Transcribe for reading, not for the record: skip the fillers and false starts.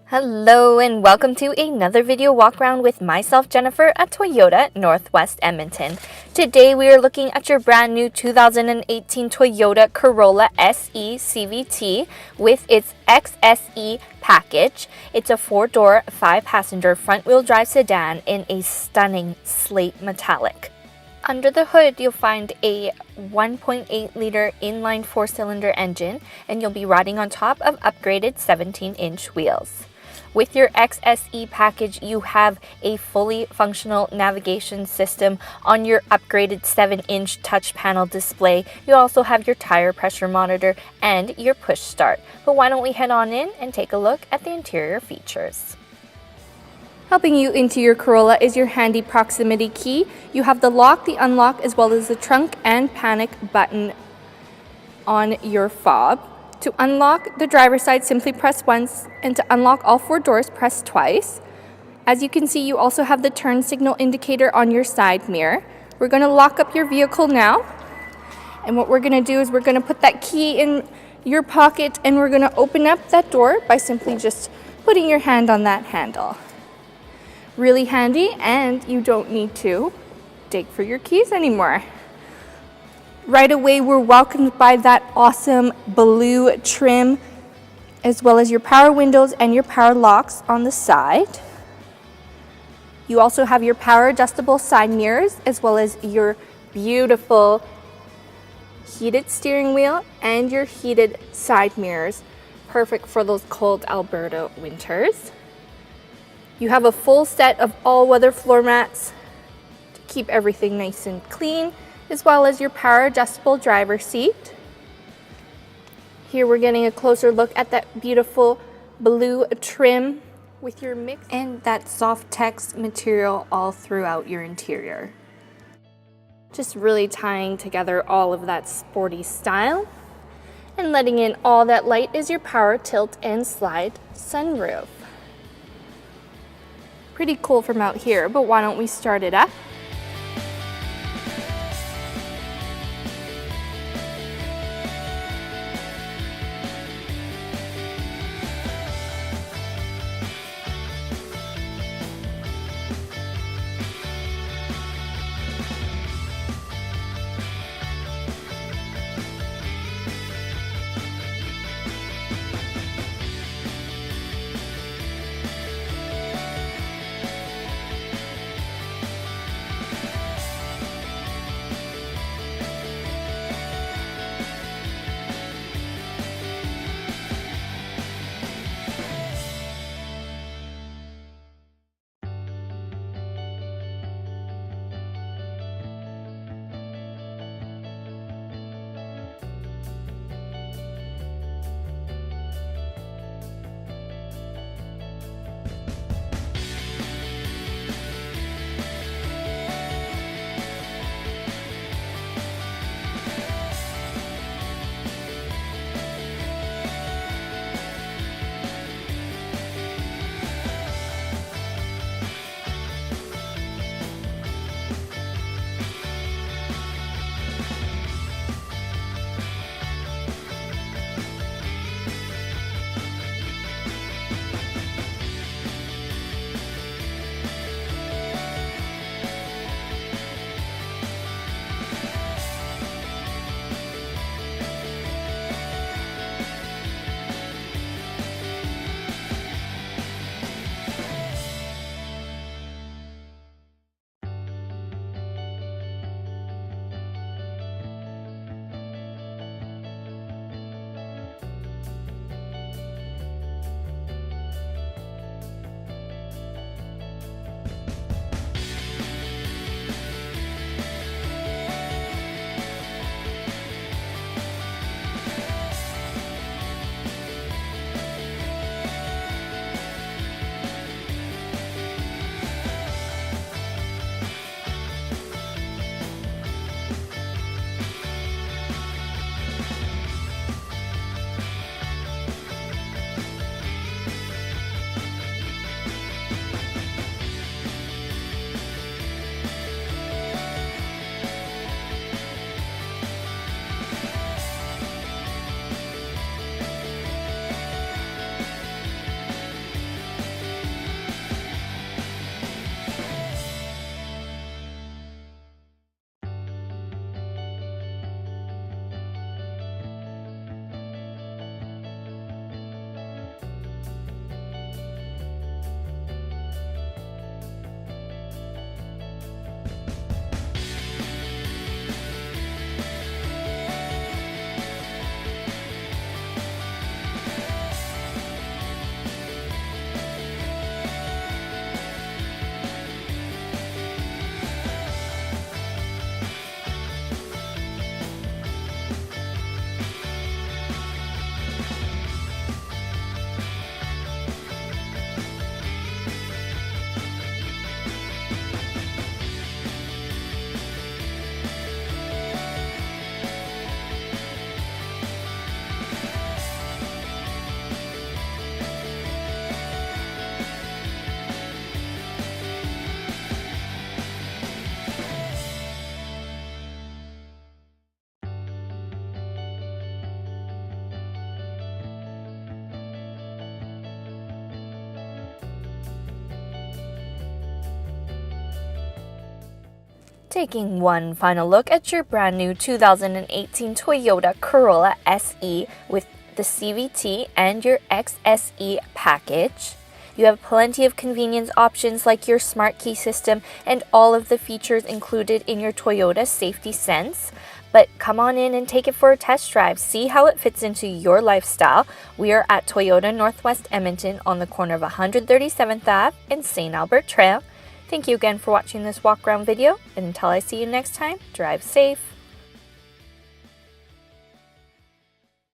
Hello and welcome to another video walk around with myself, Jennifer, at Toyota Northwest Edmonton. Today we are looking at your brand new 2018 Toyota Corolla SE CVT with its XSE Package. It's a 4-door, 5-passenger front-wheel drive sedan in a stunning slate metallic. Under the hood, you'll find a 1.8-liter inline 4-cylinder engine, and you'll be riding on top of upgraded 17-inch wheels. With your XSE package, you have a fully functional navigation system on your upgraded 7-inch touch panel display. You also have your tire pressure monitor and your push start. But why don't we head on in and take a look at the interior features. Helping you into your Corolla is your handy proximity key. You have the lock, the unlock, as well as the trunk and panic button on your fob. To unlock the driver's side, simply press once, and to unlock all 4 doors, press twice. As you can see, you also have the turn signal indicator on your side mirror. We're going to lock up your vehicle now, and what we're going to do is we're going to put that key in your pocket, and we're going to open up that door by simply just putting your hand on that handle. Really handy, and you don't need to dig for your keys anymore. Right away, we're welcomed by that awesome blue trim, as well as your power windows and your power locks on the side. You also have your power adjustable side mirrors, as well as your beautiful heated steering wheel and your heated side mirrors, perfect for those cold Alberta winters. You have a full set of all-weather floor mats to keep everything nice and clean, as well as your power adjustable driver seat. Here we're getting a closer look at that beautiful blue trim with your mix and that soft text material all throughout your interior. Just really tying together all of that sporty style and letting in all that light is your power tilt and slide sunroof. Pretty cool from out here, but why don't we start it up? Taking one final look at your brand new 2018 Toyota Corolla SE with the CVT and your XSE Package. You have plenty of convenience options like your smart key system and all of the features included in your Toyota Safety Sense. But come on in and take it for a test drive. See how it fits into your lifestyle. We are at Toyota Northwest Edmonton on the corner of 137th Ave and St. Albert Trail. Thank you again for watching this walk around video, and until I see you next time, drive safe.